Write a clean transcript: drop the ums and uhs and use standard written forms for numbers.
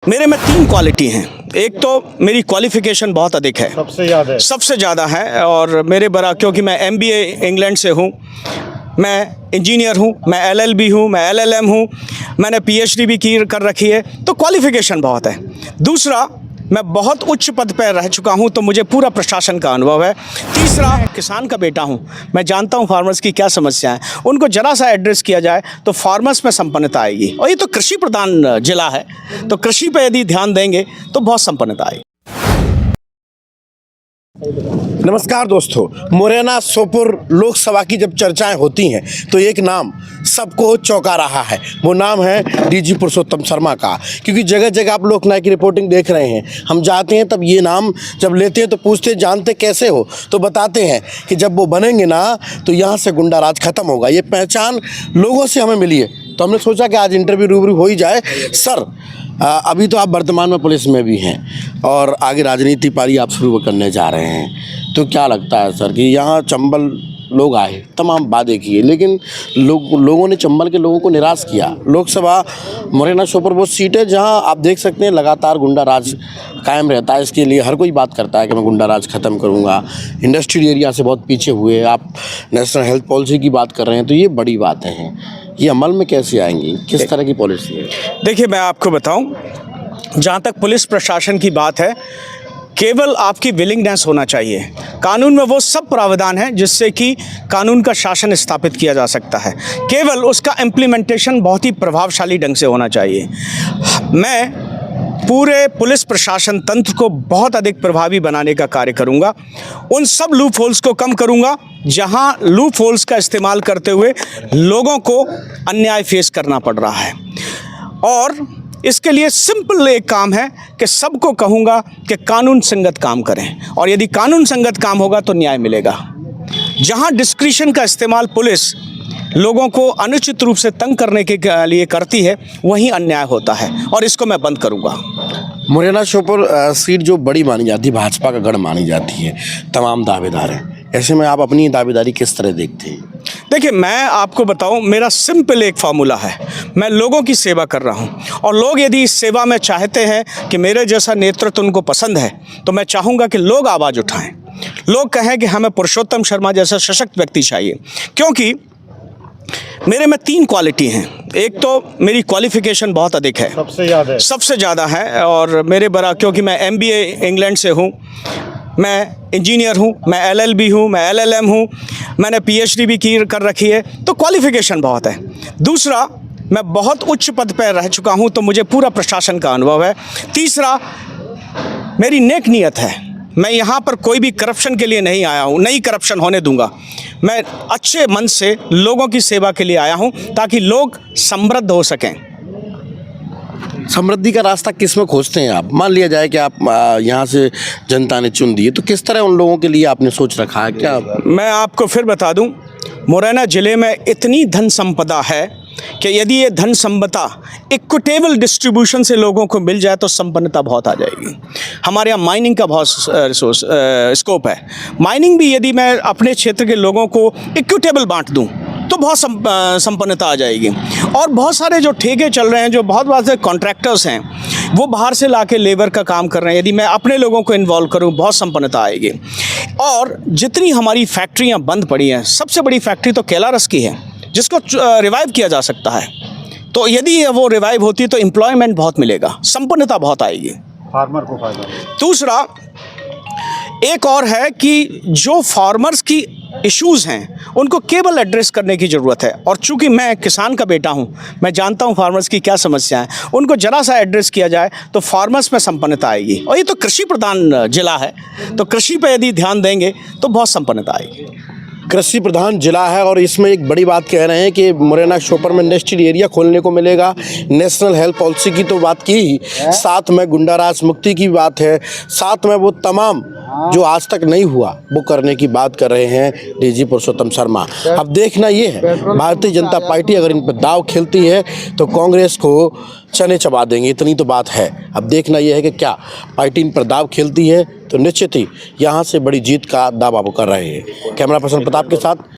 मेरे में 3 क्वालिटी हैं। एक तो मेरी क्वालिफ़िकेशन बहुत अधिक है, सबसे ज़्यादा है। और मेरे बड़ा, क्योंकि मैं MBA इंग्लैंड से हूँ, मैं इंजीनियर हूँ, मैं LLB हूँ, मैं LLM हूँ, मैंने PhD भी की कर रखी है, तो क्वालिफ़िकेशन बहुत है। दूसरा, मैं बहुत उच्च पद पर रह चुका हूँ, तो मुझे पूरा प्रशासन का अनुभव है। तीसरा, किसान का बेटा हूँ, मैं जानता हूँ फार्मर्स की क्या समस्या है, उनको ज़रा सा एड्रेस किया जाए तो फार्मर्स में संपन्नता आएगी। और ये तो कृषि प्रधान जिला है, तो कृषि पे यदि ध्यान देंगे तो बहुत संपन्नता आएगी। नमस्कार दोस्तों, मुरैना सोपुर लोकसभा की जब चर्चाएं होती हैं तो एक नाम सबको चौंका रहा है। वो नाम है DG पुरुषोत्तम शर्मा का। क्योंकि जगह जगह आप लोकनायक की रिपोर्टिंग देख रहे हैं, हम जाते हैं तब ये नाम जब लेते हैं तो पूछते जानते कैसे हो, तो बताते हैं कि जब वो बनेंगे ना तो यहाँ से गुंडा राज खत्म होगा। ये पहचान लोगों से हमें मिली है, तो हमने सोचा कि आज इंटरव्यू रूबरू हो ही जाए। सर, अभी तो आप वर्तमान में पुलिस में भी हैं और आगे राजनीति पारी आप शुरू करने जा रहे हैं, तो क्या लगता है सर कि यहाँ चंबल लोग आए, तमाम वादे किए, लेकिन लोगों ने चंबल के लोगों को निराश किया। लोकसभा मुरैना सोपुर वो सीट है जहाँ आप देख सकते हैं लगातार गुंडा राज कायम रहता है। इसके लिए हर कोई बात करता है कि मैं गुंडा राज ख़त्म करूँगा। इंडस्ट्रियल एरिया से बहुत पीछे हुए, आप नेशनल हेल्थ पॉलिसी की बात कर रहे हैं, तो ये बड़ी बातें हैं। ये अमल में कैसे आएंगी, किस तरह की पॉलिसी है? देखिए, मैं आपको बताऊं, जहाँ तक पुलिस प्रशासन की बात है, केवल आपकी विलिंगनेस होना चाहिए। कानून में वो सब प्रावधान है जिससे कि कानून का शासन स्थापित किया जा सकता है, केवल उसका इम्प्लीमेंटेशन बहुत ही प्रभावशाली ढंग से होना चाहिए। मैं पूरे पुलिस प्रशासन तंत्र को बहुत अधिक प्रभावी बनाने का कार्य करूंगा। उन सब लूप होल्स को कम करूंगा जहां लूप होल्स का इस्तेमाल करते हुए लोगों को अन्याय फेस करना पड़ रहा है। और इसके लिए सिंपल एक काम है कि सबको कहूंगा कि कानून संगत काम करें, और यदि कानून संगत काम होगा तो न्याय मिलेगा। जहां डिस्क्रिशन का इस्तेमाल पुलिस लोगों को अनुचित रूप से तंग करने के लिए करती है, वहीं अन्याय होता है, और इसको मैं बंद करूंगा। मुरैना सोपुर सीट जो बड़ी मानी जाती है, भाजपा का गढ़ मानी जाती है, तमाम दावेदार हैं, ऐसे में आप अपनी दावेदारी किस तरह देखते हैं? देखिए, मैं आपको बताऊं, मेरा सिंपल एक फार्मूला है। मैं लोगों की सेवा कर रहा हूं, और लोग यदि इस सेवा में चाहते हैं कि मेरे जैसा नेतृत्व उनको पसंद है, तो मैं चाहूँगा कि लोग आवाज़ उठाएं, लोग कहें कि हमें पुरुषोत्तम शर्मा जैसा सशक्त व्यक्ति चाहिए। क्योंकि मेरे में 3 क्वालिटी हैं। एक तो मेरी क्वालिफ़िकेशन बहुत अधिक है, सबसे ज़्यादा है। और मेरे बड़ा, क्योंकि मैं MBA इंग्लैंड से हूँ, मैं इंजीनियर हूँ, मैं LLB हूँ, मैं LLM हूँ, मैंने PhD भी की कर रखी है, तो क्वालिफ़िकेशन बहुत है। दूसरा, मैं बहुत उच्च पद पर रह चुका हूँ, तो मुझे पूरा प्रशासन का अनुभव है। तीसरा, मेरी नेक नीयत है। मैं यहाँ पर कोई भी करप्शन के लिए नहीं आया हूँ, नहीं करप्शन होने दूंगा। मैं अच्छे मन से लोगों की सेवा के लिए आया हूँ, ताकि लोग समृद्ध हो सकें। समृद्धि का रास्ता किस में खोजते हैं आप? मान लिया जाए कि आप यहाँ से जनता ने चुन दिए, तो किस तरह उन लोगों के लिए आपने सोच रखा है? क्या मैं आपको फिर बता दूं, मुरैना ज़िले में इतनी धन संपदा है कि यदि ये धन संपदा इक्विटेबल डिस्ट्रीब्यूशन से लोगों को मिल जाए तो संपन्नता बहुत आ जाएगी। हमारे यहाँ माइनिंग का बहुत स्कोप है। माइनिंग भी यदि मैं अपने क्षेत्र के लोगों को इक्विटेबल बांट दूं तो बहुत संपन्नता आ जाएगी। और बहुत सारे जो ठेके चल रहे हैं, जो बहुत से कॉन्ट्रैक्टर्स हैं, वो बाहर से लाके लेबर का काम कर रहे हैं, यदि मैं अपने लोगों को इन्वॉल्व करूं, बहुत संपन्नता आएगी। और जितनी हमारी फैक्ट्रियां बंद पड़ी हैं, सबसे बड़ी फैक्ट्री तो केलारस की है, जिसको रिवाइव किया जा सकता है। तो यदि वो रिवाइव होती है तो एम्प्लॉयमेंट बहुत मिलेगा, संपन्नता बहुत आएगी, फार्मर को फायदा। दूसरा एक और है कि जो फार्मर्स की इश्यूज़ हैं उनको केवल एड्रेस करने की ज़रूरत है। और चूंकि मैं किसान का बेटा हूं, मैं जानता हूं फार्मर्स की क्या समस्या है, उनको ज़रा सा एड्रेस किया जाए तो फार्मर्स में संपन्नता आएगी। और ये तो कृषि प्रधान जिला है, तो कृषि पे यदि ध्यान देंगे तो बहुत संपन्नता आएगी। कृषि प्रधान जिला है, और इसमें एक बड़ी बात कह रहे हैं कि मुरैना सोपुर में इंडस्ट्रियल एरिया खोलने को मिलेगा। नेशनल हेल्थ पॉलिसी की तो बात की ही, साथ में गुंडाराज मुक्ति की बात है, साथ में वो तमाम जो आज तक नहीं हुआ वो करने की बात कर रहे हैं DG पुरुषोत्तम शर्मा। अब देखना ये है, भारतीय जनता पार्टी अगर इन पर दाव खेलती है तो कांग्रेस को चने चबा देंगे, इतनी तो बात है। अब देखना यह है कि क्या पार्टी इन पर दाव खेलती है, तो निश्चित ही यहाँ से बड़ी जीत का दावा वो कर रहे हैं। कैमरा पर्सन प्रताप के साथ